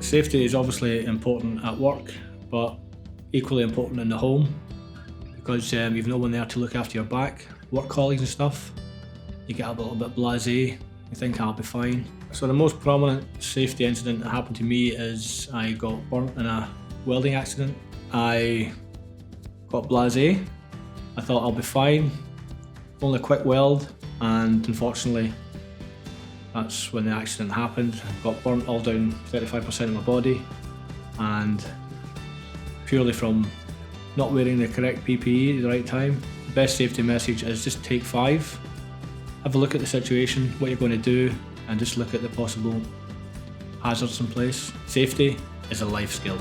Safety is obviously important at work, but equally important in the home, because you've no one there to look after your back. Work colleagues and stuff, you get a little bit blasé, you think I'll be fine. So the most prominent safety incident that happened to me is I got burnt in a welding accident. I got blasé, I thought I'll be fine, only a quick weld, and unfortunately that's when the accident happened. Got burnt all down 35% of my body, and purely from not wearing the correct PPE at the right time. The best safety message is just take 5. Have a look at the situation, what you're going to do, and just look at the possible hazards in place. Safety is a life skill.